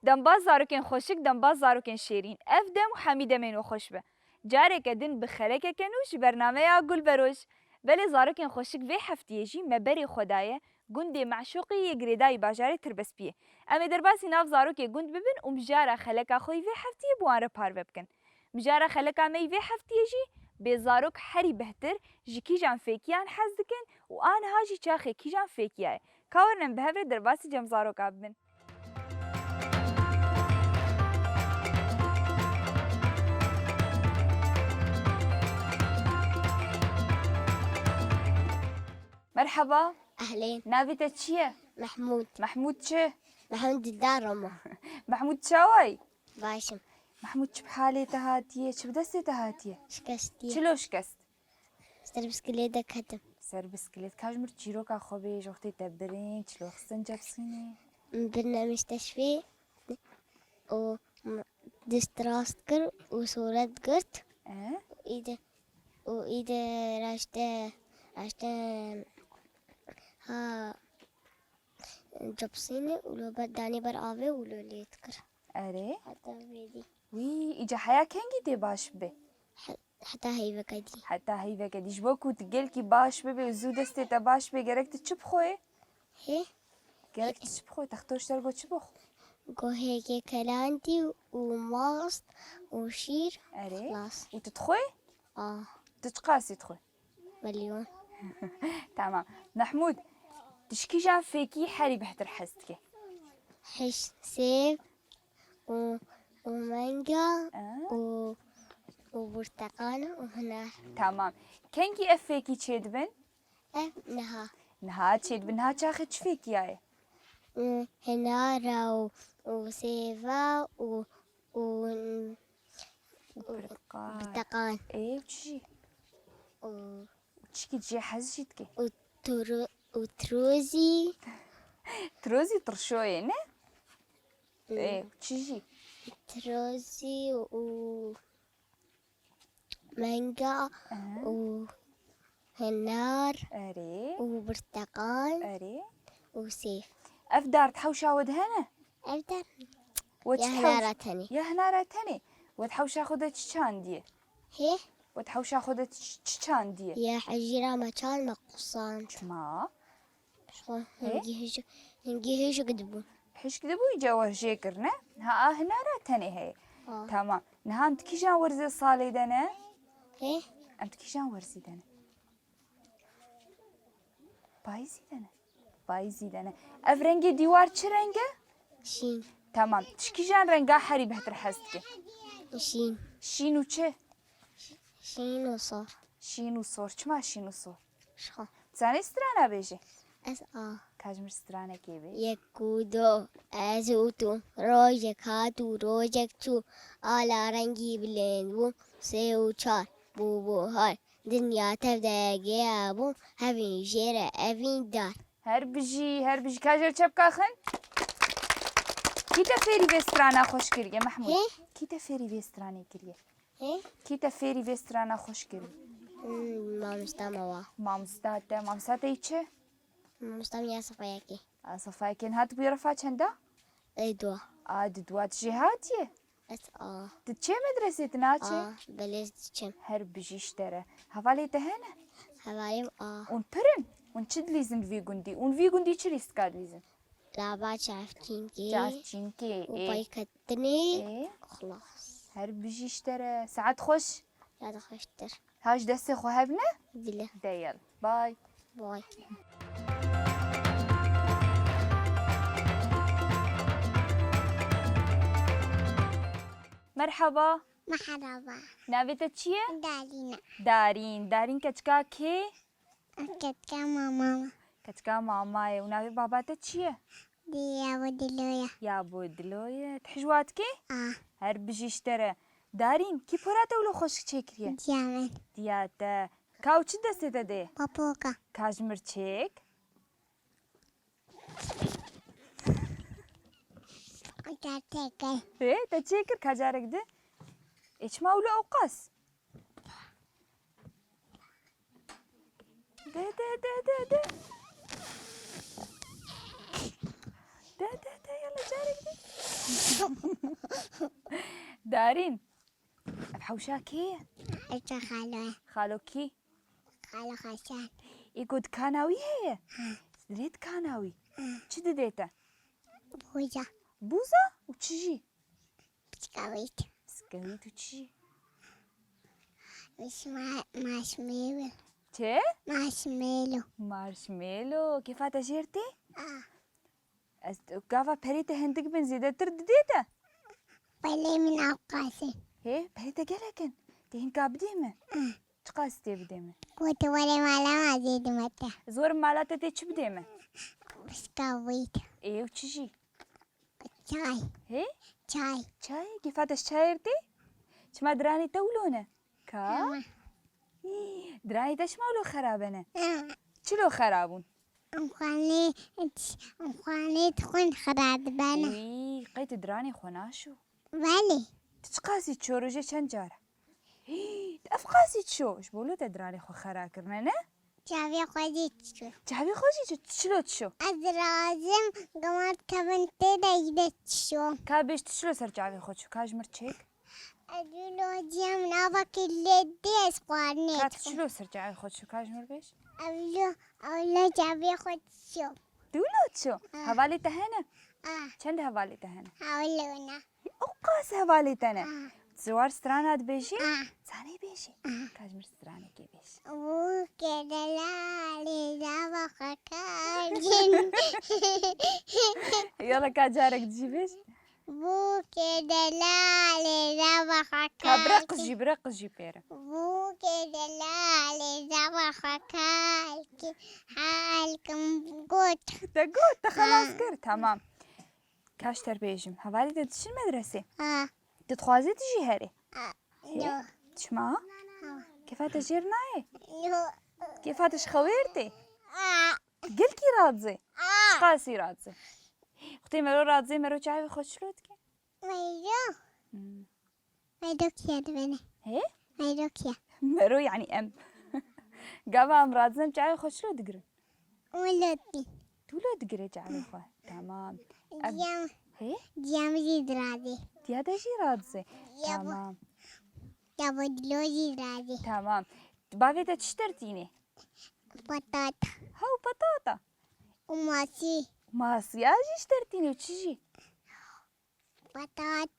دنباز زاروکن خوشک دنباز زاروکن شیرین اف دم و حمیده منو خوش به جاره کدن بخلک کنوش برنامه یا گل بروش ولی زاروکن خوشک وی هفتیه جی مبری خدایه گندی معشوقی یگریدای باجاری تربس بیه اما در باسی ناف زاروکی گند ببین مجاره خلک خوی وی هفتیه بواره پار بکن مجاره خلک می وی هفتیه جی به زاروک هری بهتر جکی جان فیکیان حز دکن و آن هاجی چاخی کی جان فیکیه کارنم بهور در باسی جم زاروک آبن مرحبا أهلين. نابتة چیه؟ محمود. محمود چه؟ محمود الدار محمود چاوي؟ باشم. محمود چه بحالي تهاتيه؟ چه بدستي تهاتيه؟ شكستي. چلو شکست؟ سر بسكليتة كتم. سر بسكليت كاجمر چیروکا خوبی جوختی تبرین چلو خستن جبسيني؟ برنامج تشفي و دستراست كر وصورة قرت اه؟ وإذا راشته ها جبسيني ولو بداني بر آوه ولو ليت كر اره؟ حتى بيدي وي إجا حيا كنجي دي باش بي؟ حتى هي بكدي حتى هيدا كديش بوكو تقلكي باش بي وزو دستي تباش بي جرك تشبخوي؟ هي جرك تشبخوي تختوش ترقو تشبخ؟ جو هيك كلانتي وماست وشير اره؟ خلاص. وتدخوي؟ تتقاسي تدخوي؟ مليون. تمام محمود تشكي جان فيكي حالي بحتر حستكي حش سيب ومانجا وبرتقال وهنا تمام كنكي افيكي تشيدبن نها نها تشيدبن نها تاخد فيكي ياي هنارا وسيفا برتقال ايه وتشي وتشكي تجي حزجتكي وتروزي تروزي ترشوي نه ايه وتشي تروزي ومانجا وهنار اري وبرتقال اري وسيف. افدار تحوشا ودهنا أبدأ يا هنارة تاني. يا هنارة تاني وتحوشا خدت تشان دي هي وتحوشا خدت تشان دي يا حجرة مكان مقصان ما نجيهش قدبون حش كده بوي جوه جيكرنا ها هنا راتني هي تمام نها انت كيجان ورزي صالي دنا ايه انت كيجان ورزي دنا بايزي دنا افرنجي ديوار چه رنگه شين تمام تشكيجان رنگا حري بهتر حستك شين وچه شين وصار شين وصور چما شين وصور شخا زاني سترانا بيجي اس كاجمر سترانا كي بي يكودو ازوتو روجك هاتو روجك تو على رنگي بلندو سيو چار بو هاي دنيا تبدا جابو هفين جيرة هفين دار هربجي كاجر چبكا خن كي تفيري بسترانا خوش كريه محمود كي تفيري بستراني كريه كي تفيري بسترانا خوش كريه مامستا يچه مستمع صفاياكي صفايكين هات بيرفع چندا دوا دوا جهاتيه اس تچه مدرسه تناچه بلش تشم هربجي اشترى هفالي تهنا هوايم اون برن اون چد ليزن في گندي اون في گندي چريست كاد ليزن لعبة شافتينكي جاتشينكي وبايكتني خلاص هربجي اشترى ساعات خوش لا تخشتر هاش دسي خو هبنا دله ديال باي باي. مرحبا نابتا چیه؟ دارین کچکا کی؟ کچکا مامای و نابی باباتا چیه؟ یا بودلویه تحجوات کی؟ هر بجیشتره دارین کی پراتا ولو خوشک چکریه؟ دیاتا کاو چی دسته ده؟ بابوكا کاجمر چک؟ تا چکر کجارک ده؟ ايش ما ولو أوقاس ده يلا جارك ده نارين بحوشا كي حتى خالو خالو كي خالو خشان يقول كاناوي هي دريت كاناوي چی دديته بوجا بوزة وتشجي بسكويت بسكويت وتشجي مش مارشميلو چه مارشميلو مارشميلو كيف تجيرتي آه قافا بريته هندك بن زيادة دديته بلي من أوقاسي هي بريته قالكن تهين كابديمه تقاستي بديمه كنت ولي معلم عزيز متى زور مالاتة تيش بديمه بسكويت ايه وتشجي شاي هي شاي شاي كيف تشايرتي شما دراني تولونه كا دراني تشمالو خرابنا چلو خرابون أمخاني تكون خراب بنا وي قيت دراني خناشو بلي تتقاسي تشو رجي شنجارة تأفقاسي تشو اش بولو تدراني خو خراكرنا نه شافي خديت شو جابي خوشي تشلو تشو أزرازم قمت كبنتي دايدت شو كابيش تشلو سر جابي خوشو كاجمر تشيك أدولو جيم نافك اللي دي سقوانيت كات تشلو سر جابي خوشو كاجمر بيش أولو جابي خد شو دولو تشو هوالي تهنا چند هوالي تهنا أولونا اوقاس هوالي تنا زوار سترانات بيشي آه. زاني بيشي كاجمر ستراني كي بيشي وكدلالي زبخ كاجن يلا كاجارك تجيبيش وكدلالي زبخ كابرقز جيب رقز جيب بيرا وكدلالي زبخ كاجن حالكم قوت تقول خلاص كر تمام كاش تربيجم هوالي تدشي المدرسة تتخوازي تجي هاري لا تشما كيف تجيرناي لا كيف تشخويرتي قلكي راضي شقاسي راضي اختي مرو راضي مرو جاي خوشلوتكي ميدوك يا دبني هي ميدوك يا مرو يعني ام قابا ام راضي جاي خوشلو دقرن ولدي تولو دقري جاي خو تمام جام هي جام زيد راضي تيادا جي راضي يابا. تمام يا بدلو زيد راضي تمام بافي تشترتيني بطاطا هاو بطاطا وماسي ماسي اجي اشترتيني وتشجي بطاط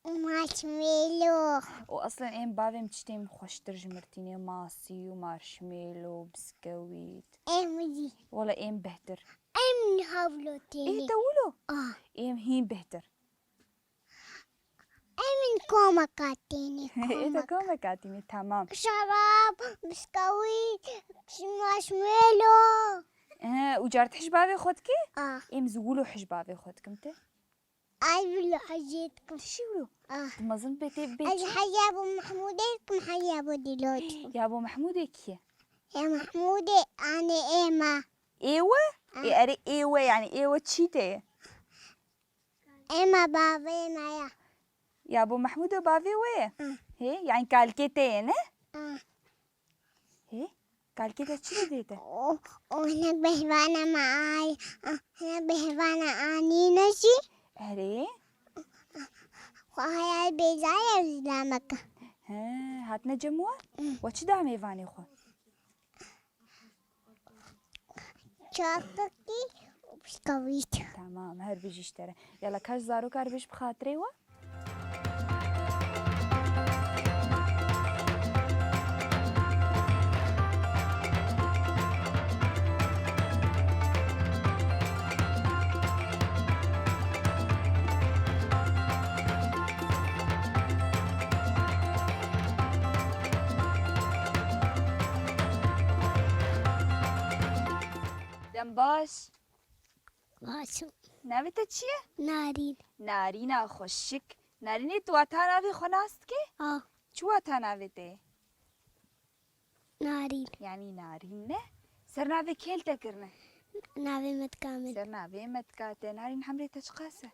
ومارشميلو واصلا ام بافي متشتي خوش ترجمرتيني ماسي ومارشميلو بسكويت امزي ولا ام بهتر امن هابلو ايه تيني تقولوا اه ام هين بهتر امن كوما كاتيني ايه تكون كاتيني تمام شراب بسكويت مارشميلو وجارت حجبابي خدكي اه ام زغولو حجبابي خدكم ته اي حاجتكم تشيولو اه تمازن بيتي اي بيتي حيا ابو محمودكم حيا ابو دلوت يا ابو محمود كي يا محمودي انا ايما ايوه ايه اري ايوه يعني ايوه تشيتي ايما بابا ايما يا ابو محمود بافي ويه اه هي يعني كالكيتين اه هي كالكيتا تشيلي ديتا وهنا بهوانا معاي هنا بهوانا اني نشي اري وهاي البيزايا زلامك ها هاتنا جموع وش دعمي فاني خو شاككي وبسكويت تمام هر بيجي اشتري يلا كاش زارو كار بيش بخاطري و دنباش واسو نابت چیه؟ نارين نارینا خوشک نارینی تو تا ناوی خوناست که؟ اه چوا تا ناویته؟ نارين یعنی نارین نه؟ سر ناوی کل تکرنه ناوي متكامل سر ناوی متکاته نارین حمری تشقاسه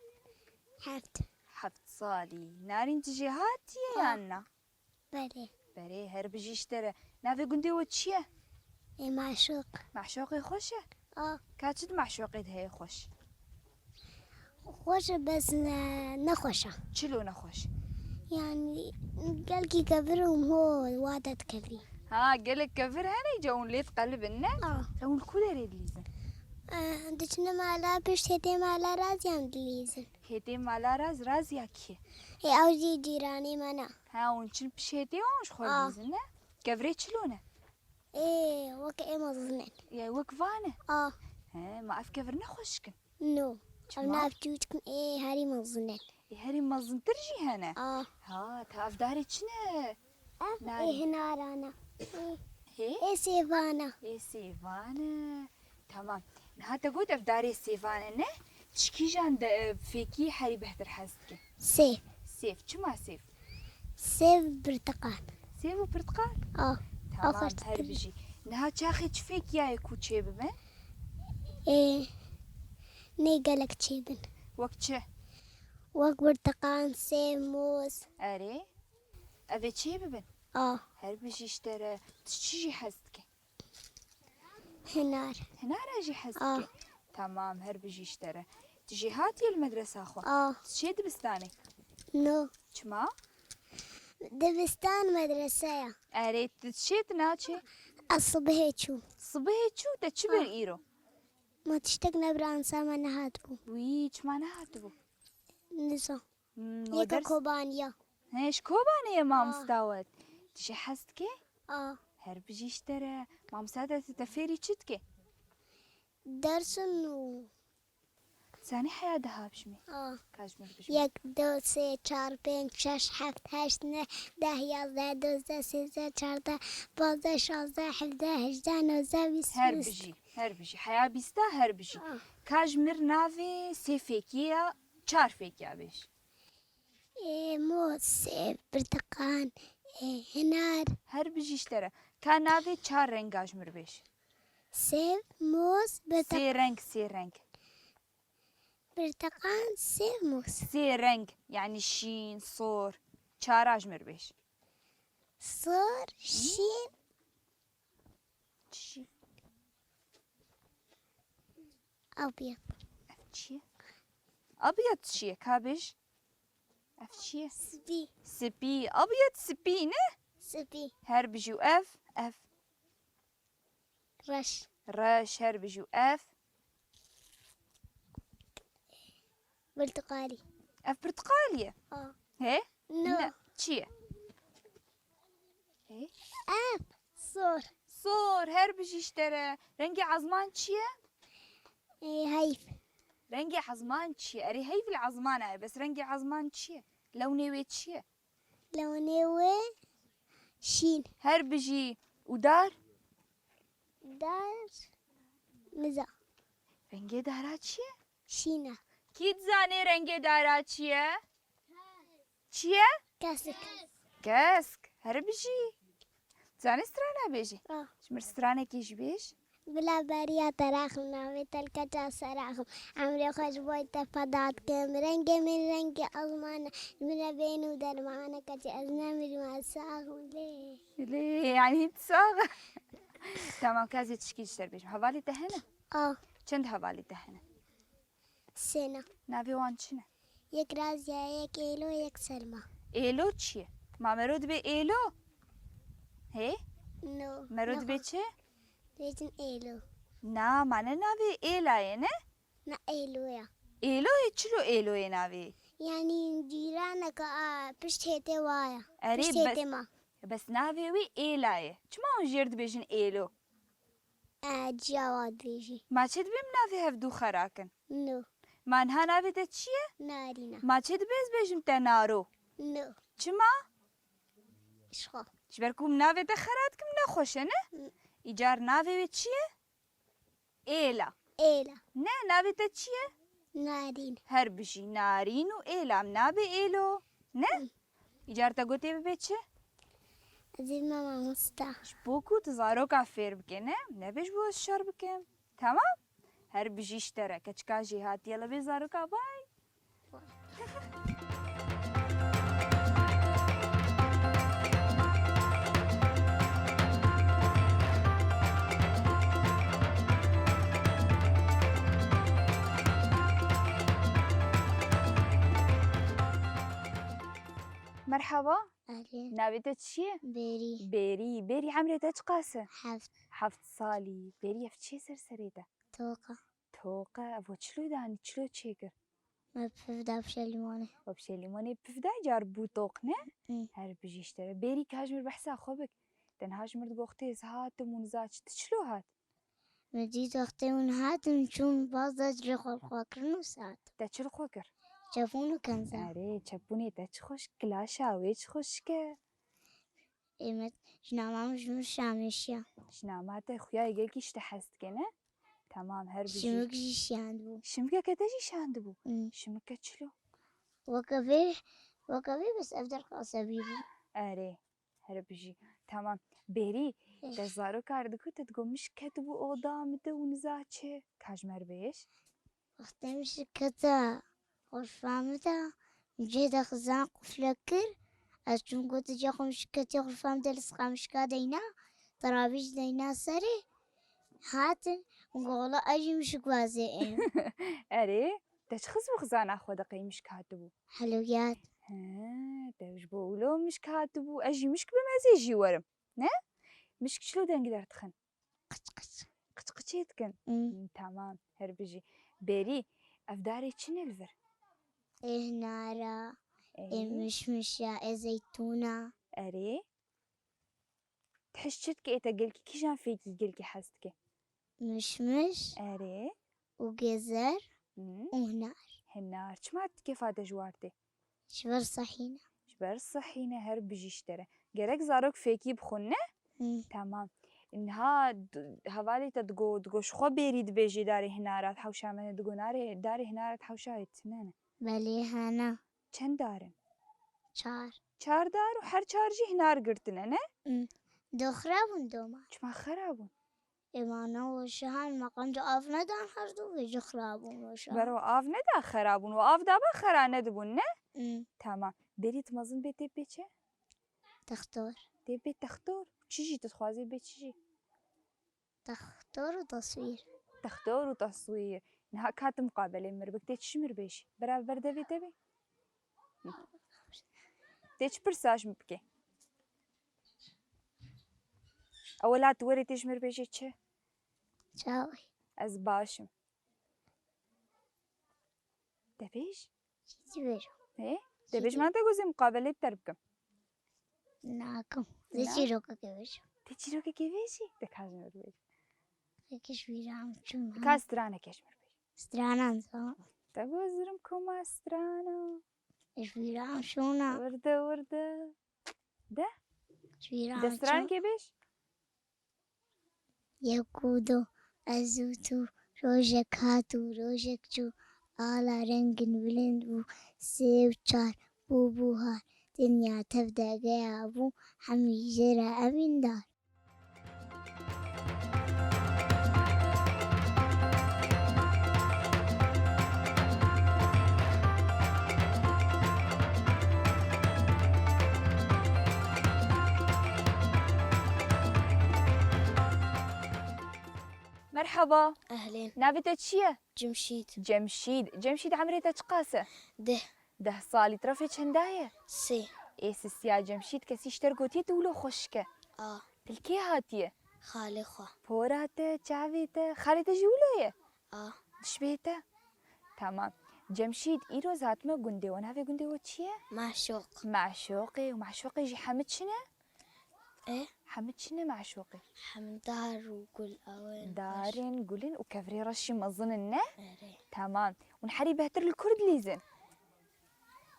حفت حفت صالي نارين تجي هاتية يانا بري بري هر بيجي اشترى نافي قندي وتشيه معشوق معشوقي خوشه اه كاتشد معشوقي هي خوش خوش بس نخوشة شلو نخوش يعني قال كي كبرهم هو وادت كبري. ها قالك كفر هني جون ليت قلب النا لو الكل يريد ليزن دشنا مالا بشتي مالا رازي عم دليزن هيتي مالا راز ياكي هي أوجي جيراني منا. ها ونشن بشيتي وش خول ليزن كفري شلونه إيه وكأي مظنن. يا وكفانه ها ما أفكفر نخشكن نو أنا بجوجكم إيه هاري مظنن. هاري مظن ترجي هنا ها تعرف داري شنو إيه هنا رانا إيه سيفانا سيفانا تمام نها تقول أفداري سيفانا نه تشكي جان فيكي حري بهتر حزتك سيف شما سيف برتقال سيف وبرتقال تمام هاي بيجي نها تاخي تفيك يا يكو تشيبن إيه نيقلك تشيبن وقت وقت برتقال سيف موز أري أبي تشيبن هاي بيجي اشترى تشجي حزتك هنا راجي حزتك تمام هر بيجي اشترى تجي هاتي المدرسة أخو تشي دبستاني نو شما دبستان مدرسة أريد تشيت ناتشي الصبح شو تشبر إيرو ما تشتقنا برانسا ما نهاتبو ويش ما نهاتبو نزا يكا كوبانيا هيش كوبانيا ما مستوت تشي حزتكي هر بيجي اشترى ما مساعدة تتفيري تشتكي درسن ثاني حياة دهاب شمي كاجمر بشمي 1 2 3 4 5 6 7 8 9 10 11 12 13 14 15 16 17 18 19 هر بيجي حياة بيستا هر بيجي كاجمر نافي سيفيكيا 4 فيكيا بيش موز برتقال هنار هر بيجي اشترى كان نافي 4 رنگ كاجمر بيش سيف موز برتقال سي رنگ برتقال سيف موز سي رنگ يعني شين صور 4 اجمر بيش صور شين أبيض أفتشي أبيض شي كابج أفتشي سبي أبيض سبي نه سبي هر بيجو اف رش هر بيجو اف برتقالي اف برتقالية هي نو تشي هي اف صور هر بيجي اشترى رنجي عظمان تشيه هيف رنجي عظمان تشيه أري هيف العظمان بس رنجي عظمان تشيه لوني وي تشيه لوني وي شين هر بيجي ودار دار مزا رنجي دارات تشيه شينا كيد زاني رنجي دارات تشيه كاسك هر بيجي زاني سترانا بيجي شمر سترانا كيش بيش بلا بريا تراخنا ويتلك جاسراخم عمري خوش بوي تفضات كم رنجي من رنجي أزمان من بينو درمانا كتي أزنامي ما ساخم ليه يعني تساغ تمام كازي تشكي تشتر بيش حوالي تهنا چند حوالي تهنا سنة نافي وان چنه يك رازيا يك إيلو يك سلمى إيلو چيه ما مرود بي إيلو هي نو مرود بي چه ليجن إيلو نا معنى نافي إيلا نه نا إيلو يا إيلو يچلو إيلو نافي يعني جيرانك بشتهتي وايا بشتهتي ما بس نافي وي إيلا چما جيرد بيجن إيلو جواد بيجي ما چد بيم نافي هفدو خراكن نو ما نها نافي تا چيه نارينا ما چد بيز بيجم تا نارو نو چما شخو شبركم نافي تا خراتكم نخوشه نه إيجار نافي وي چيه إيلا نه نافي تا چيه نارين هر بشي نارين و إيلا نابي إيلو نه إيجار تا قوتي ببيتشه زي ماما مستا بوكو تزارو كافير بكي نه بيش بو الشر بكي تمام هر بجي اشترى كچكا جهات يلا بيزارو باي مرحبا أهلين. ناويتها تشيه؟ بيري. بيري عمرها قاسة؟ حفظ. 7 صالي بيري فتشي سرسريتا توقع. توقع أبو تشلو داني تشلو تشيكر ما بفدا بشلموني. وبشي ليموني بفدا جار بوتوقنا أمم. هر بجيشترا بيري كاجمر بحسا خوبك تنهاج مرد بوختيز هات منزاج تشلو هات مديت وقتي ونهات نشوم باز أجري خلقاكرن وساعت تشلو خوكر شافونو كنزا. أري تشبوني تشخوش كلاشا ويش خوشك إيمت جنامام مش شامشيا. شنامات خويا يجيكي اشتحست كنا تمام هر بجي شمك جيشياندو. شمكة كتجي شاندبو أمم. شمكة تشلو وكفي بس أفضل قاسبيبو. أري هر بجي تمام بيري إيه. تزارو كاردكو تتقو مش كتبو أوضا متى ونزاتشي كاجمر بيش وقتي مش كتا غرفامتا جيت أخزان قفلكر أشون قلت جاكو مش كتا غرفامتا لسقا مش كادينا ترابيش دينا سري هاتن وقولا أجي مش كوازيين. أري تشخص بخزان أخو دقي مش كاتبو حلويات. ها توش بولو مش كاتبو أجي مش بمزي يجي ورم نه مش شلو دنقدر تخن قش. قشقشيتكن أمم. تمام هر بجي بيري أفداري تشنلفر إيه نارا. إيه إيه مشمشة. إيه زيتونة. أري تحشتك إيه تقلكي كيشان فيكي قلكي حستك مشمش أري وجزر ونار. هنار شمعت كيف هذا جوارتي شبر صحينة. جبر صحينا هر بجي اشترى جرك زاروك فيكي بخونه أمم. تمام إنها هوالي تدقو شخو بيريد بيجي داري هنارات حوشا من دقو ناري داري هنارات حوشا يتنانا بلي هانا چند دارن چار. 4 دار وهر 4 جي هنار قرتنا نه أمم. دو خرابون دوما. چما خرابون إيمانا وشهان مقام جو آفنا دان هردو ويجو خرابون وشهان. برو آف ندا خرابون و آف دابا خرا ندبون نه أمم. تمام بريد مزن بيتي بيتشي تختار. تبي تختار تشيجي تتخوازي بيت تشيجي تختار وتصوير. تختار وتصوير نها كات مقابلة مربك تيتش مربيش برابر دبي تبي تيتش برساج مبكي أولات وري تيش مربيش تشي شاوي. از باشم دبيش جيبيرو. ايه دبيش ما تجوزي مقابلة بتربكم ناكم. نا. زي روكا كيفيش. تيجي روكي كيفيشي دكاج مربيش كيش بيرام شون. كاسترانا كيش مربيش سترانا نزا. تجوزرم كوما استرانا إيش بيرام شونا. وردة ده إيش بيرام دستران شون. كيفيش يكودو أزوتو روجك هاتو روجك جو على رنجن بلندو سيو چار بوبو هار دنيا تبدأ جابو حمي جرى أمين دار. مرحبا أهلين. نابتة تشيه جمشيد عمري تقاسة ده صالي ترفي هنداية سي. إيه سيا جمشيد كسي اشترقوتي تولو خشكة تلكي هاتيه خالي خوا. بوراته چاويته خالته جولوية دشبيته تمام جمشيد إيرو زاتما قندي وانا في قندي وتشيه معشوقي ومعشوقي جي حمد شنو إيه حمد شنو معشوقي حمدار وقول أوين دارين قولين وكفري رشي مظننه أري. تمام ونحري بهتر الكرد ليزن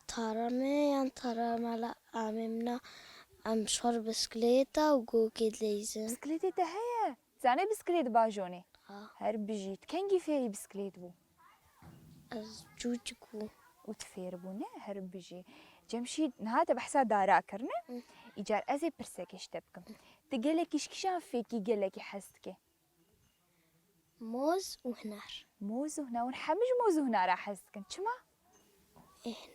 ترى ملا أممنا أمشور بسكليتا وقوكيد ليزن. بسكليتي تهيا زاني بسكليت باجوني هر بجيت كنجي فيري بسكليت بو از جوجكو وتفير بو نه هر بجي جمشيد نهاتا بحسا دارا كرنا إيجار أزي برساكيش تبكم تقلكيش كشان فيكي قلكي حستكي موز وهنار. موز هنا ونحمج موز هنا راح حستكن شما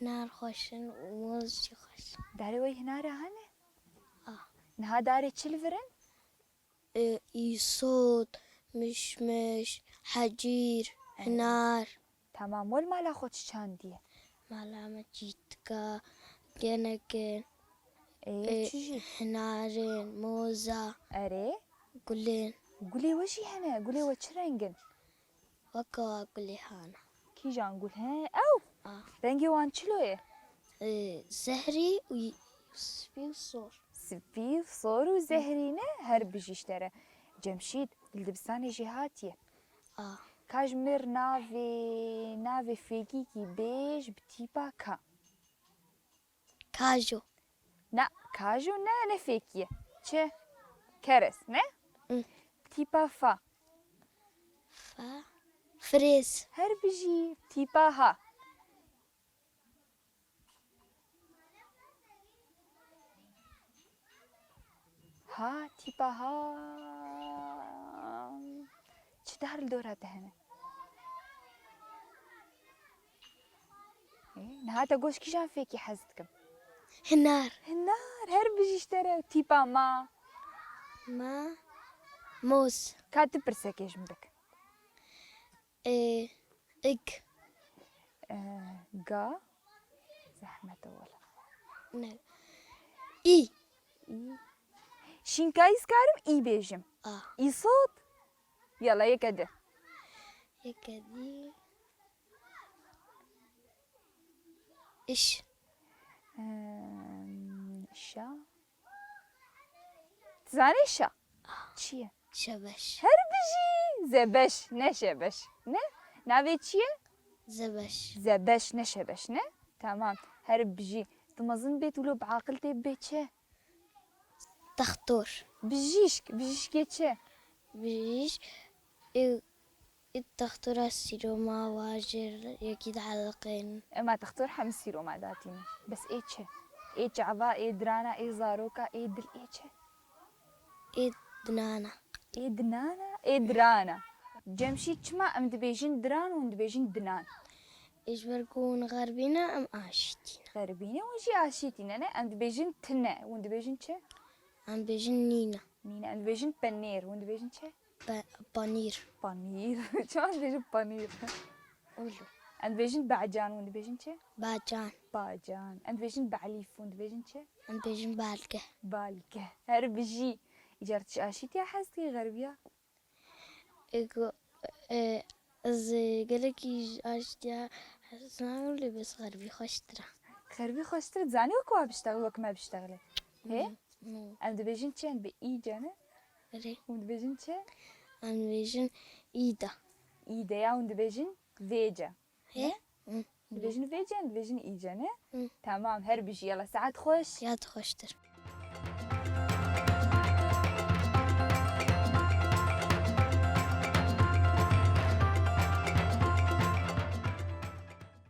هنار خوشن وموز جي خوش. داري وي هنا راهنه نها داري تشلفرن يصوت مشمش حجير هنار. تمام والمالا خوتش شاندية مالا مجيتكا گنگن ايه تشجي هنارين موزة اري قلين قولي وشي هنا قولي وش رنجن وكوا قلي هانا كي جان قول ها او رنجي وان شلوه زهري وسبي صور سبي صور وزهرينه هر بيجيش ترى جمشيد الدبساني جهاتيه كاجمر نافي فيكي كي بيج بتيبا كا كاجو نا كاجو نا نفيكيه چه كرس نه بتيبا فا فريز هر بيجي بتيبا ها ها تيبا ها چه دار الدور هذا هنا إيه نهاتا قوش كي جان فيكي حزتكم هنار هر بيجي اشترى تيبا ما موز كاتب برسكيش مبك إك قا زحمة ولا إي شينكايس كارم إي بيجم إي صوت يلا يكده يكدي إيش شا تزاني شا چیه شبش هر بيجي زبش نه شبش نه ناوي چیه زبش نه شبش نه تمام هر بيجي تمازن بيت ولو بعاقلتي بيتشه تختور بيجيش كيتشه بيش التختور السيرو ما واجر يكيد حلقين اما تختار حمسيرو ما داتيني بس ايتشه ايتش عفا اي درانا اي زاروكا اي دل ايتشه دنانا اي درانا جمشي چما ام دبيجين دران وان دبيجين دنان ايش بركون غربينا ام عاشتين غربينا وشي عاشيتين انا ام دبيجين تنا وان دبيجين چه ام بيجين نينا ام دبيجين بنير وان دبيجين چه بانير شو ام دبيجين بانير قولوا ام دبيجين بعجان وان دبيجين چه باجان ام دبيجين بعليف وان دبيجين چه ام بيجين بالكه هر بيجي اجارتش عاشيتي حسكي غربيه ايكو از قالكي عاشتيا حسنا لي بس غربي خوشترا غربي خوشتر تزاني وكوا بيشتغل وك ما بيشتغل هي ام دبيجين چه ام بي جانا ري وان دبيجين چه ام بيجين ايدا يا وان دبيجين فيجا هي دبيجين فيجا وان دبيجين ايجا نه تمام هر بيجي يلا ساعات خوش يا خوشتر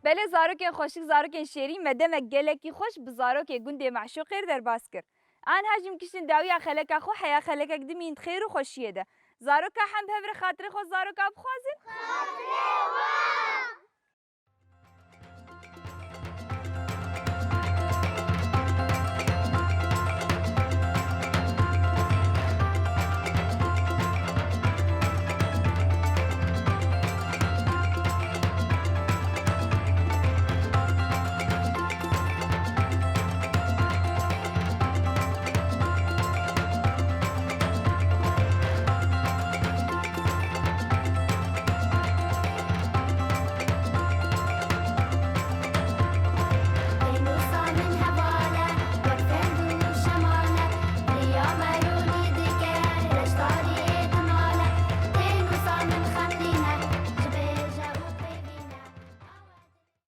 بله زاروکین خوشک زاروکین شیری مدام گلکی خوش بزاروک گنده معشوق خیر در باز کرد. آن هجم کشتن داویا خلک خو حیا خلک دمین خیر و خوشیه ده. زاروک هم به خاطر خود زاروک بخوازن. خاطر